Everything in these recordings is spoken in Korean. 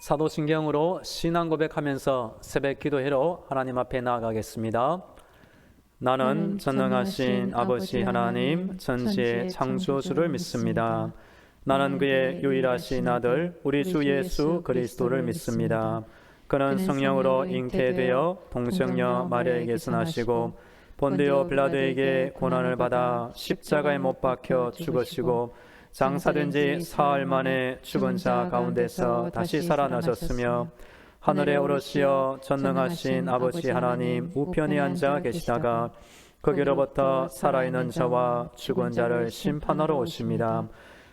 사도신경으로 신앙 고백하면서 새벽 기도회로 하나님 앞에 나아가겠습니다. 나는 전능하신 아버지 하나님 전지의 창조주를 믿습니다. 나는 그의 유일하신 아들 우리 주 예수 그리스도를 믿습니다. 그는 성령으로 잉태되어 동정녀 마리아에게서 나시고 본디오 빌라도에게 고난을 받아 십자가에 못 박혀 죽으시고 장사된 지 사흘 만에 죽은 자 가운데서 다시 살아나셨으며 하늘에 오르시어 전능하신 아버지 하나님 우편에 앉아 계시다가 거기로부터 살아있는 자와 죽은 자를 심판하러 오십니다.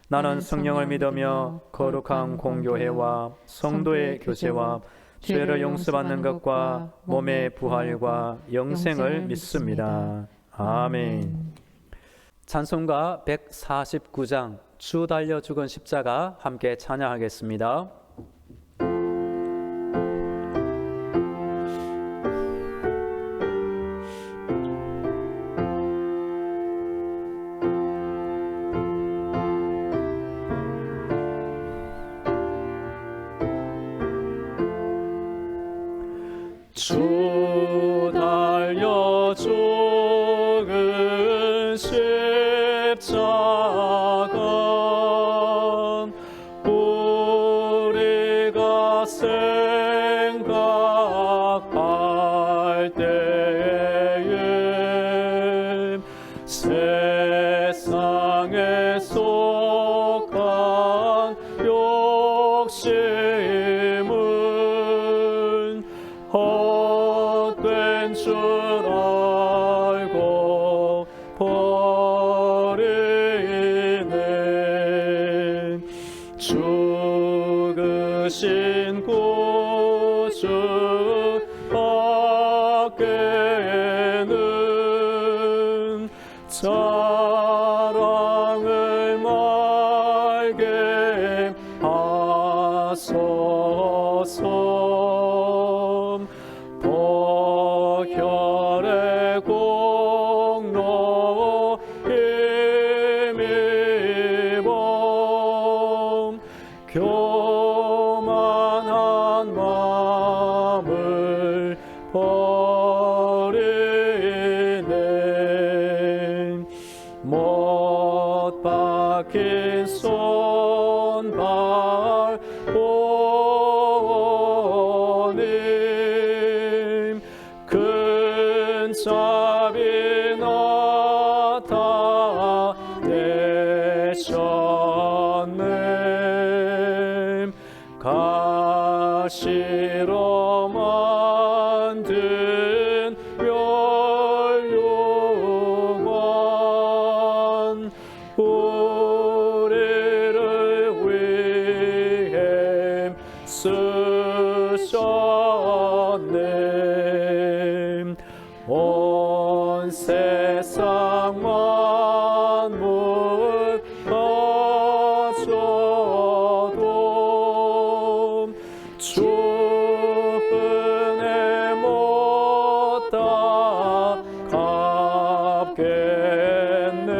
나는 성령을 믿으며 거룩한 공교회와 성도의 교제와 죄를 용서받는 것과 몸의 부활과 영생을 믿습니다. 아멘. 찬송가 149장 주 달려 죽은 십자가 함께 찬양하겠습니다. 주 달려 죽은 십자가 우리가 생각할 때에 세상에 속한 욕심은 헛된 줄 알고 버리네. 죽으신 구주 밖에는 자랑을 말게 하소서. 보혈의 공로 힘입어 교만한 마음을 버리네. 못 박힌 손발 보니 큰 자비 나타내셨네. 가시로 만든 멸류관 우리를 위해 쓰셨네. 온 세상 만물 가져도 주 은혜 못 다 갚겠네.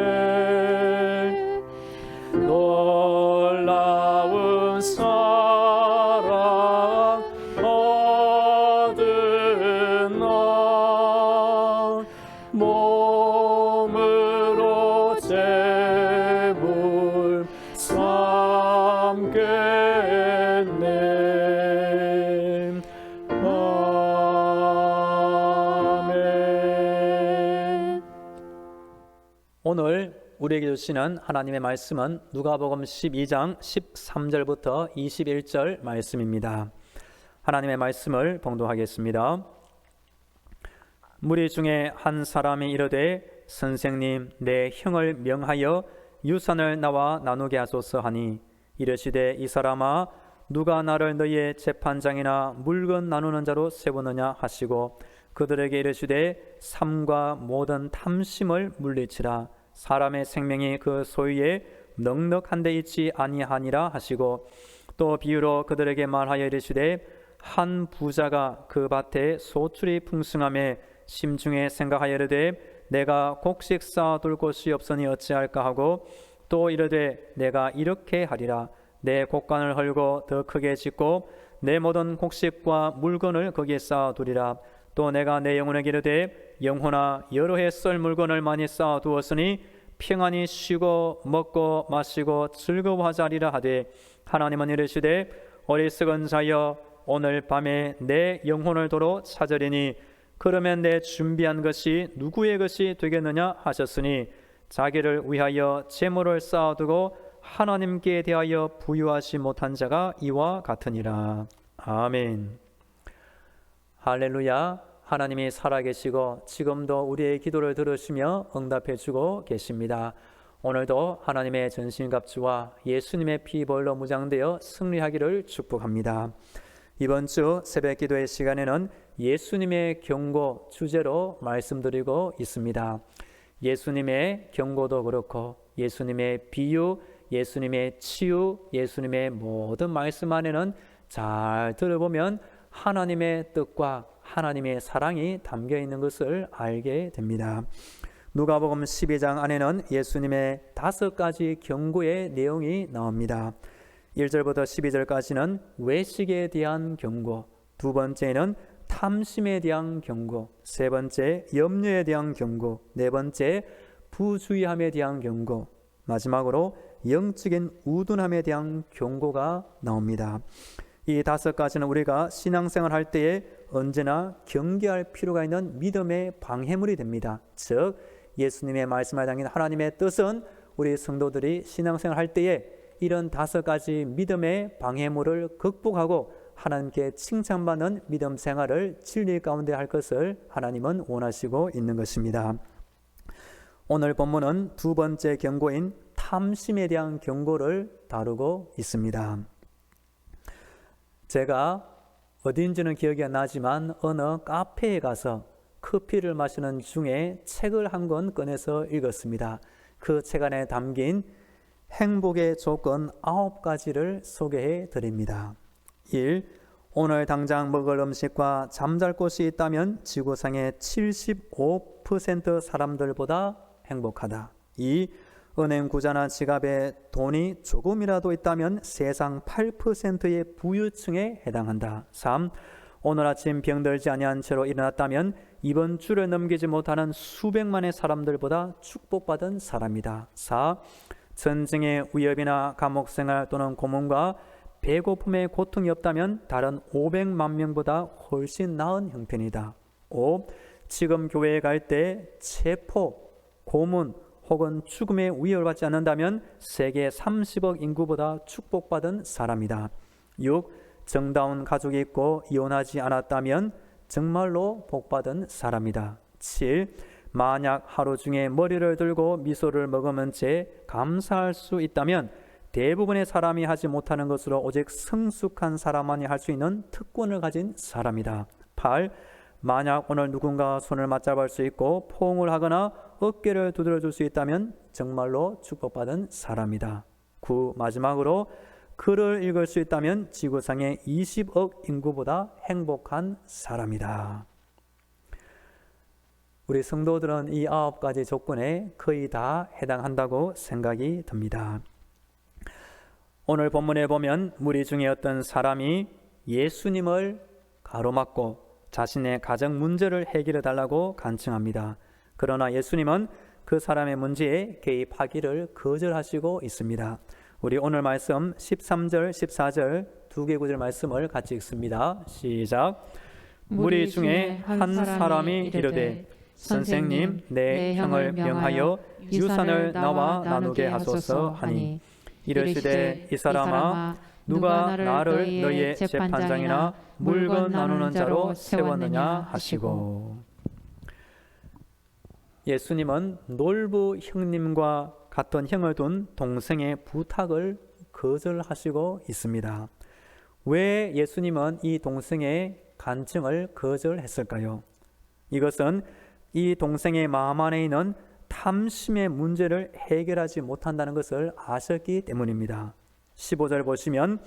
놀라운 사랑 얻은 나 몸으로 제물 삼겠네. 아멘. 오늘 우리에게 주시는 하나님의 말씀은 누가복음 12장 13절부터 21절 말씀입니다. 하나님의 말씀을 봉독하겠습니다. 무리 중에 한 사람이 이르되 선생님 내 형을 명하여 유산을 나와 나누게 하소서 하니 이르시되 이 사람아 누가 나를 너희의 재판장이나 물건 나누는 자로 세우느냐 하시고 그들에게 이르시되 삶과 모든 탐심을 물리치라. 사람의 생명이 그 소유에 넉넉한 데 있지 아니하니라 하시고 또 비유로 그들에게 말하여 이르시되 한 부자가 그 밭에 소출이 풍성함에 심중에 생각하여 이르되 내가 곡식 쌓아둘 곳이 없으니 어찌할까 하고 또 이르되 내가 이렇게 하리라. 내 곡간을 헐고 더 크게 짓고 내 모든 곡식과 물건을 거기에 쌓아두리라. 또 내가 내 영혼에게 이르되 영혼아 여러 해 썰 물건을 많이 쌓아두었으니 평안히 쉬고 먹고 마시고 즐거워하자리라 하되 하나님은 이르시되 어리석은 자여 오늘 밤에 내 영혼을 도로 찾으리니 그러면 내 준비한 것이 누구의 것이 되겠느냐 하셨으니 자기를 위하여 재물을 쌓아두고 하나님께 대하여 부유하지 못한 자가 이와 같으니라. 아멘. 할렐루야. 하나님이 살아계시고 지금도 우리의 기도를 들으시며 응답해 주고 계십니다. 오늘도 하나님의 전신갑주와 예수님의 피 보혈로 무장되어 승리하기를 축복합니다. 이번 주 새벽 기도의 시간에는 예수님의 경고 주제로 말씀드리고 있습니다. 예수님의 경고도 그렇고 예수님의 비유, 예수님의 치유, 예수님의 모든 말씀 안에는 잘 들어보면 하나님의 뜻과 하나님의 사랑이 담겨 있는 것을 알게 됩니다. 누가복음 12장 안에는 예수님의 5가지 경고의 내용이 나옵니다. 1절부터 12절까지는 외식에 대한 경고, 두 번째는 탐심에 대한 경고, 세 번째 염려에 대한 경고, 네 번째 부주의함에 대한 경고, 마지막으로 영적인 우둔함에 대한 경고가 나옵니다. 이 5가지는 우리가 신앙생활 할 때에 언제나 경계할 필요가 있는 믿음의 방해물이 됩니다. 즉 예수님의 말씀에 담긴 하나님의 뜻은 우리 성도들이 신앙생활 할 때에 이런 5가지 믿음의 방해물을 극복하고 하나님께 칭찬받는 믿음 생활을 진리 가운데 할 것을 하나님은 원하시고 있는 것입니다. 오늘 본문은 두 번째 경고인 탐심에 대한 경고를 다루고 있습니다. 제가 어딘지는 기억이 안 나지만 어느 카페에 가서 커피를 마시는 중에 책을 한 권 꺼내서 읽었습니다. 그 책 안에 담긴 행복의 조건 9가지를 소개해 드립니다. 1. 오늘 당장 먹을 음식과 잠잘 곳이 있다면 지구상의 75% 사람들보다 행복하다. 2. 은행 구자나 지갑에 돈이 조금이라도 있다면 세상 8%의 부유층에 해당한다. 3. 오늘 아침 병들지 아니한 채로 일어났다면 이번 주를 넘기지 못하는 수백만의 사람들보다 축복받은 사람이다. 4. 전쟁의 위협이나 감옥생활 또는 고문과 배고픔의 고통이 없다면 다른 500만 명보다 훨씬 나은 형편이다. 5. 지금 교회에 갈 때 체포, 고문 혹은 죽음의 위협을 받지 않는다면 세계 30억 인구보다 축복받은 사람이다. 6. 정다운 가족이 있고 이혼하지 않았다면 정말로 복받은 사람이다. 7. 만약 하루 중에 머리를 들고 미소를 머금은 채 감사할 수 있다면 대부분의 사람이 하지 못하는 것으로 오직 성숙한 사람만이 할 수 있는 특권을 가진 사람이다. 8. 만약 오늘 누군가 손을 맞잡을 수 있고 포옹을 하거나 어깨를 두드려 줄 수 있다면 정말로 축복받은 사람이다. 9. 마지막으로 글을 읽을 수 있다면 지구상의 20억 인구보다 행복한 사람이다. 우리 성도들은 이 9가지 조건에 거의 다 해당한다고 생각이 듭니다. 오늘 본문에 보면 무리 중에 어떤 사람이 예수님을 가로막고 자신의 가정 문제를 해결해 달라고 간청합니다. 그러나 예수님은 그 사람의 문제에 개입하기를 거절하시고 있습니다. 우리 오늘 말씀 13절, 14절 두 개 구절 말씀을 같이 읽습니다. 시작. 무리 중에 한 사람이 이르되 선생님, 내 형을 명하여 유산을 나와 나누게 하소서 하니 이르시되 이 사람아 누가 나를 너희의 재판장이나 물건 나누는 자로 세웠느냐 하시고. 예수님은 놀부 형님과 같은 형을 둔 동생의 부탁을 거절하시고 있습니다. 왜 예수님은 이 동생의 간청을 거절했을까요? 이것은 이 동생의 마음 안에 있는 탐심의 문제를 해결하지 못한다는 것을 아셨기 때문입니다. 15절 보시면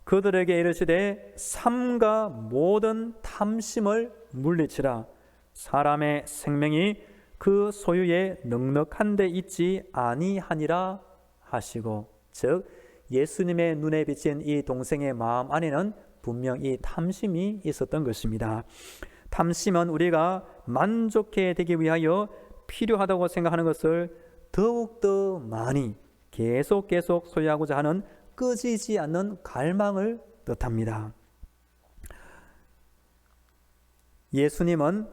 그들에게 이르시되 삼가 모든 탐심을 물리치라. 사람의 생명이 그 소유에 넉넉한 데 있지 아니하니라 하시고, 즉 예수님의 눈에 비친 이 동생의 마음 안에는 분명히 탐심이 있었던 것입니다. 탐심은 우리가 만족해야 되기 위하여 필요하다고 생각하는 것을 더욱더 많이 계속 소유하고자 하는 꺼지지 않는 갈망을 뜻합니다. 예수님은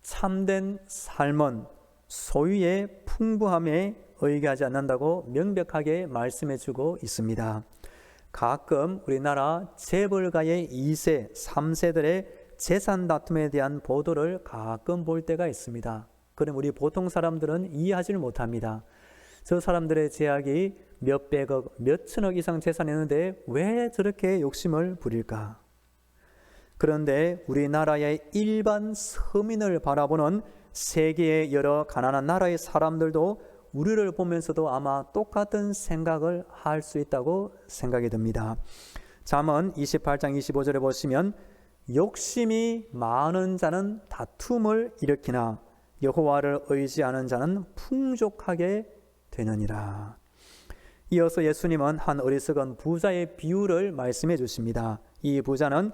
참된 삶은 소유의 풍부함에 의지하지 않는다고 명백하게 말씀해 주고 있습니다. 가끔 우리나라 재벌가의 2세, 3세들의 재산 다툼에 대한 보도를 가끔 볼 때가 있습니다. 그럼 우리 보통 사람들은 이해하지를 못합니다. 저 사람들의 제약이 몇백억, 몇천억 이상 재산이 있는데 왜 저렇게 욕심을 부릴까? 그런데 우리나라의 일반 서민을 바라보는 세계의 여러 가난한 나라의 사람들도 우리를 보면서도 아마 똑같은 생각을 할 수 있다고 생각이 듭니다. 잠언 28장 25절에 보시면 욕심이 많은 자는 다툼을 일으키나 여호와를 의지하는 자는 풍족하게 되느니라. 이어서 예수님은 한 어리석은 부자의 비유를 말씀해 주십니다. 이 부자는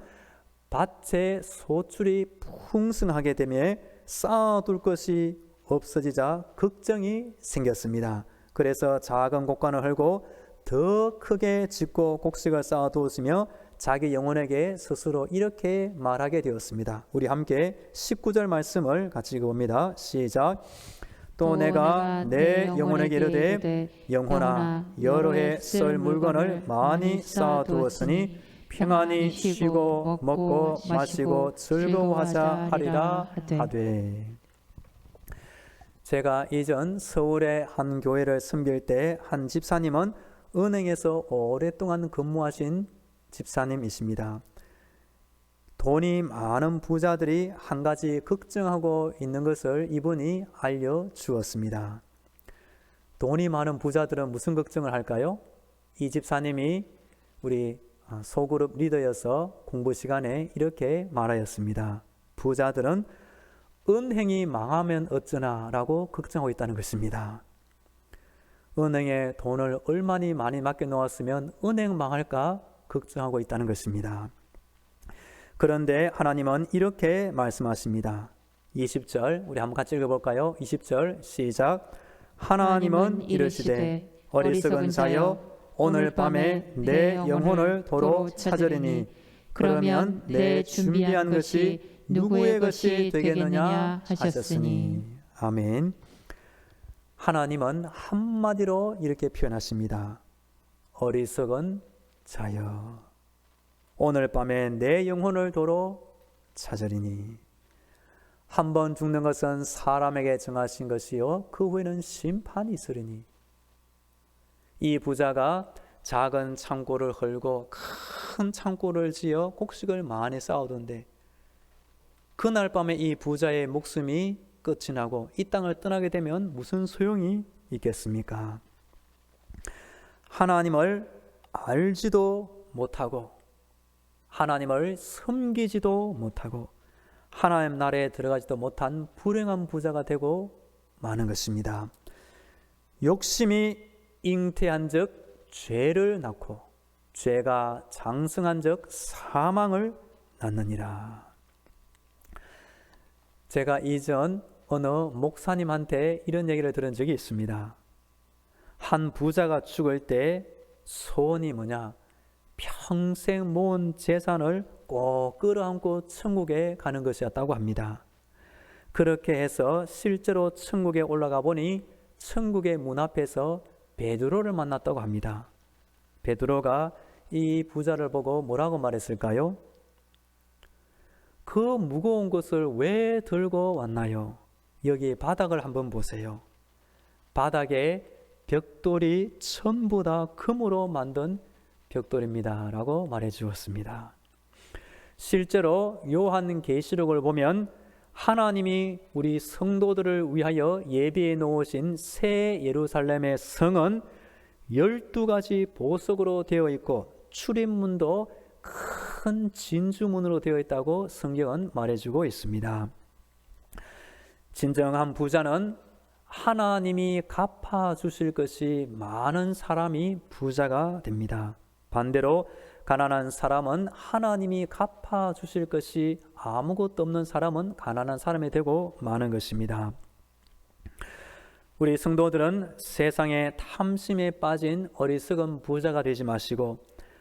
밭에 소출이 풍성하게 되며 쌓아둘 것이 없어지자 걱정이 생겼습니다. 그래서 작은 곡간을 헐고 더 크게 짓고 곡식을 쌓아두었으며 자기 영혼에게 스스로 이렇게 말하게 되었습니다. 우리 함께 19절 말씀을 같이 읽어봅니다. 시작. 또 내가 내 영혼에게 이르되 영혼아 여러 해 쓸 물건을 많이 쌓아두었으니 평안히 쉬고 먹고 마시고 즐거워하자 하리라 하되. 제가 이전 서울의 한 교회를 섬길 때 한 집사님은 은행에서 오랫동안 근무하신 집사님이십니다. 돈이 많은 부자들이 한 가지 걱정하고 있는 것을 이분이 알려주었습니다. 돈이 많은 부자들은 무슨 걱정을 할까요? 이 집사님이 우리 소그룹 리더여서 공부 시간에 이렇게 말하였습니다. 부자들은 은행이 망하면 어쩌나 라고 걱정하고 있다는 것입니다. 은행에 돈을 얼마나 많이 맡겨놓았으면 은행 망할까 걱정하고 있다는 것입니다. 그런데 하나님은 이렇게 말씀하십니다. 20절 우리 한번 같이 읽어볼까요? 20절 시작. 하나님은 이르시되 어리석은 자여 오늘 밤에 내 영혼을 도로 찾으리니 그러면 내 준비한 것이 누구의 것이 되겠느냐 하셨으니. 아멘. 하나님은 한마디로 이렇게 표현하십니다. 어리석은 자여 오늘 밤에 내 영혼을 도로 찾으리니. 한 번 죽는 것은 사람에게 정하신 것이요 그 후에는 심판이 있으리니. 이 부자가 작은 창고를 헐고 큰 창고를 지어 곡식을 많이 쌓아둔데 그날 밤에 이 부자의 목숨이 끝이 나고 이 땅을 떠나게 되면 무슨 소용이 있겠습니까? 하나님을 알지도 못하고 하나님을 섬기지도 못하고 하나님 나라에 들어가지도 못한 불행한 부자가 되고 마는 것입니다. 욕심이 잉태한 즉 죄를 낳고 죄가 장성한 즉 사망을 낳느니라. 제가 이전 어느 목사님한테 이런 얘기를 들은 적이 있습니다. 한 부자가 죽을 때 소원이 뭐냐? 평생 모은 재산을 꼭 끌어안고 천국에 가는 것이었다고 합니다. 그렇게 해서 실제로 천국에 올라가 보니 천국의 문 앞에서 베드로를 만났다고 합니다. 베드로가 이 부자를 보고 뭐라고 말했을까요? 그 무거운 것을 왜 들고 왔나요? 여기 바닥을 한번 보세요. 바닥에 벽돌이 전부 다 금으로 만든 벽돌입니다 라고 말해 주었습니다. 실제로 요한계시록을 보면 하나님이 우리 성도들을 위하여 예비해 놓으신 새 예루살렘의 성은 12가지 보석으로 되어 있고 출입문도 큰 진주문으로 되어 있다고 성경은 말해주고 있습니다. 진정한 부자는 하나님이 갚아주실 것이 많은 사람이 부자가 됩니다. 반대로 가난한 사람은 하나님이 갚아주실 것이 아무것도 없는 사람은 가난한 사람이 되고 마는 것입니다. 우리 성도들은 세상의 탐심에 빠진 어리석은 부자가 되지 마시고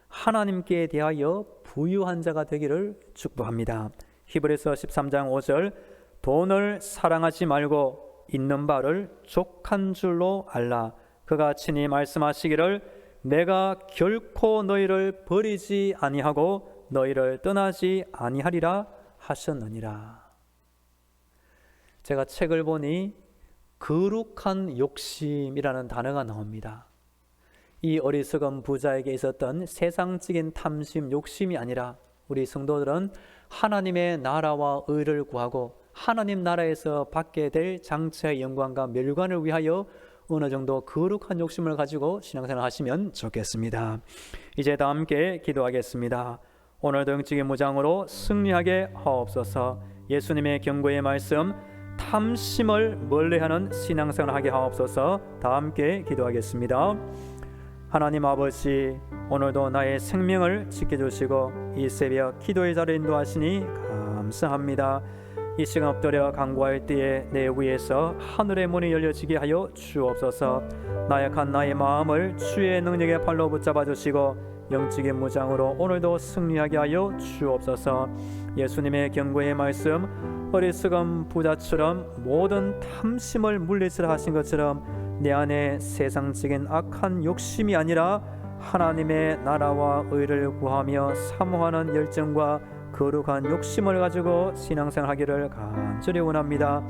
하나님께 대하여 부유한 자가 되기를 축복합니다. 히브리서 13장 5절, 돈을 사랑하지 말고 있는 바를 족한 줄로 알라. 그가 친히 말씀하시기를 내가 결코 너희를 버리지 아니하고 너희를 떠나지 아니하리라 하셨느니라. 제가 책을 보니 거룩한 욕심이라는 단어가 나옵니다. 이 어리석은 부자에게 있었던 세상적인 탐심, 욕심이 아니라 우리 성도들은 하나님의 나라와 의를 구하고 하나님 나라에서 받게 될 장차의 영광과 멸관을 위하여 어느 정도 거룩한 욕심을 가지고 신앙생활 하시면 좋겠습니다. 이제 다 함께 기도하겠습니다. 오늘도 영적인 무장으로 승리하게 하옵소서. 예수님의 경고의 말씀, 탐심을 멀리하는 신앙생활을 하게 하옵소서. 다 함께 기도하겠습니다. 하나님 아버지, 오늘도 나의 생명을 지켜주시고 이 새벽 기도의 자리에 인도하시니 감사합니다. 이 시간 엎드려 간구할 때에 내 위에서 하늘의 문이 열려지게 하여 주옵소서. 나약한 나의 마음을 주의 능력의 팔로 붙잡아 주시고 영적인 무장으로 오늘도 승리하게 하여 주옵소서. 예수님의 경고의 말씀, 어리석은 부자처럼 모든 탐심을 물리치라 하신 것처럼 내 안에 세상적인 악한 욕심이 아니라 하나님의 나라와 의를 구하며 사모하는 열정과 거룩한 욕심을 가지고 신앙생활하기를 간절히 원합니다.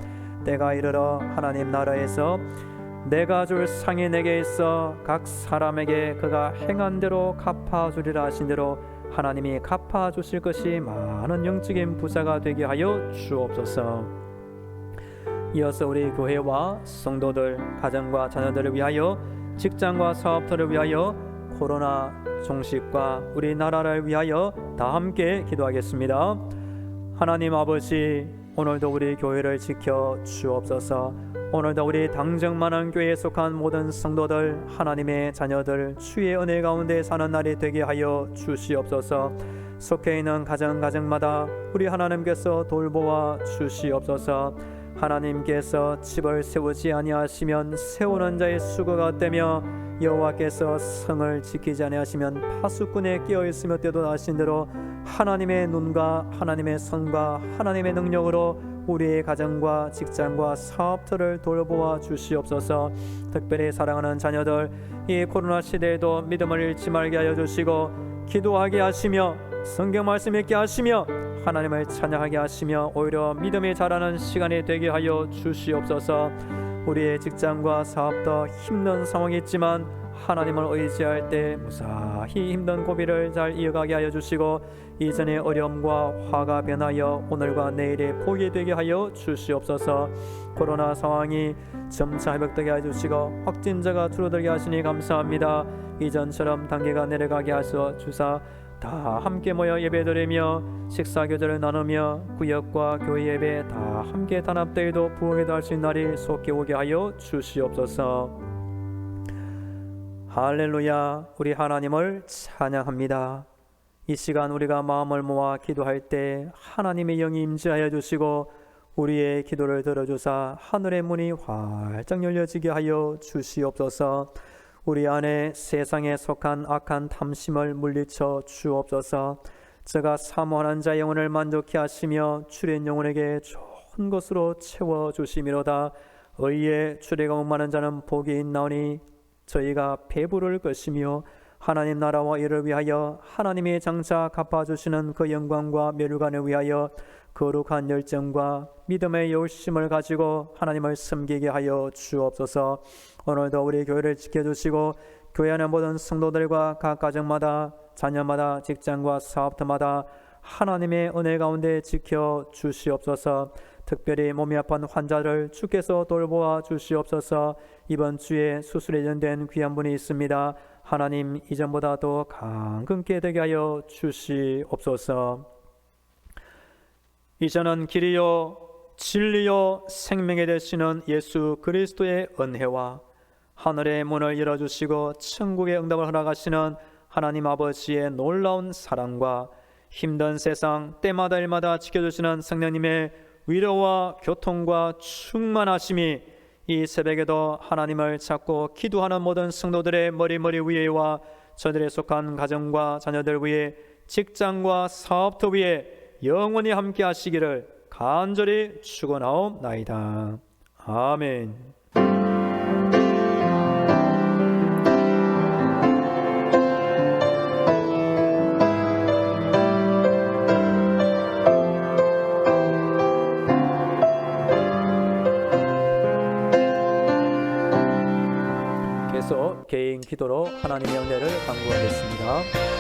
때가 이르러 하나님 나라에서 내가 줄 상이 내게 있어 각 사람에게 그가 행한 대로 갚아주리라 하신 대로 하나님이 갚아주실 것이 많은 영적인 부자가 되게 하여 주옵소서. 이어서 우리 교회와 성도들, 가정과 자녀들을 위하여, 직장과 사업터를 위하여, 코로나 종식과 우리나라를 위하여 다 함께 기도하겠습니다. 하나님 아버지, 오늘도 우리 교회를 지켜 주옵소서. 오늘도 우리 당정만한 교회에 속한 모든 성도들, 하나님의 자녀들, 주의 은혜 가운데 사는 날이 되게 하여 주시옵소서. 속해 있는 가정마다 우리 하나님께서 돌보아 주시옵소서. 하나님께서 집을 세우지 아니하시면 세우는 자의 수고가 되며 여호와께서 성을 지키지 아니하시면 파수꾼에 끼어 있으며 때도 하신 대로 하나님의 눈과 하나님의 손과 하나님의 능력으로 우리의 가정과 직장과 사업들을 돌보아 주시옵소서. 특별히 사랑하는 자녀들, 이 코로나 시대에도 믿음을 잃지 말게 하여 주시고 기도하게 하시며 성경 말씀 읽게 하시며 하나님을 찬양하게 하시며 오히려 믿음이 자라는 시간이 되게 하여 주시옵소서. 우리의 직장과 사업도 힘든 상황이 있지만 하나님을 의지할 때 무사히 힘든 고비를 잘 이어가게 하여 주시고 이전의 어려움과 화가 변하여 오늘과 내일의 복이 되게 하여 주시옵소서. 코로나 상황이 점차 회복되게 하여 주시고 확진자가 줄어들게 하시니 감사합니다. 이전처럼 단계가 내려가게 하셔 주사 다 함께 모여 예배드리며 식사교제를 나누며 구역과 교회 예배 다 함께 단합되어도 부흥에도 할 수 있는 날이 속히 오게 하여 주시옵소서. 할렐루야. 우리 하나님을 찬양합니다. 이 시간 우리가 마음을 모아 기도할 때 하나님의 영이 임재하여 주시고 우리의 기도를 들어주사 하늘의 문이 활짝 열려지게 하여 주시옵소서. 우리 안에 세상에 속한 악한 탐심을 물리쳐 주옵소서. 저가 사모하는 자의 영혼을 만족케 하시며 출인 영혼에게 좋은 것으로 채워주시미로다. 의의 출애가 목마른 자는 복이 있나오니 저희가 배부를 것이며 하나님 나라와 이를 위하여 하나님이 장차 갚아주시는 그 영광과 멸관을 위하여 거룩한 열정과 믿음의 열심을 가지고 하나님을 섬기게 하여 주옵소서. 오늘도 우리 교회를 지켜주시고 교회 안의 모든 성도들과 각 가정마다 자녀마다 직장과 사업터마다 하나님의 은혜 가운데 지켜 주시옵소서. 특별히 몸이 아픈 환자를 주께서 돌보아 주시옵소서. 이번 주에 수술 예정된 귀한 분이 있습니다. 하나님 이전보다 더 강건케 되게 하여 주시옵소서. 이전은 길이요 진리요 생명이 되시는 예수 그리스도의 은혜와 하늘의 문을 열어주시고 천국의 응답을 허락하시는 하나님 아버지의 놀라운 사랑과 힘든 세상 때마다 일마다 지켜주시는 성령님의 위로와 교통과 충만하심이 이 새벽에도 하나님을 찾고 기도하는 모든 성도들의 머리 위에와 저들에 속한 가정과 자녀들 위에 직장과 사업터 위에 영원히 함께 하시기를 간절히 축원하옵나이다. 아멘. 계속 개인 기도로 하나님의 은혜를 간구하겠습니다.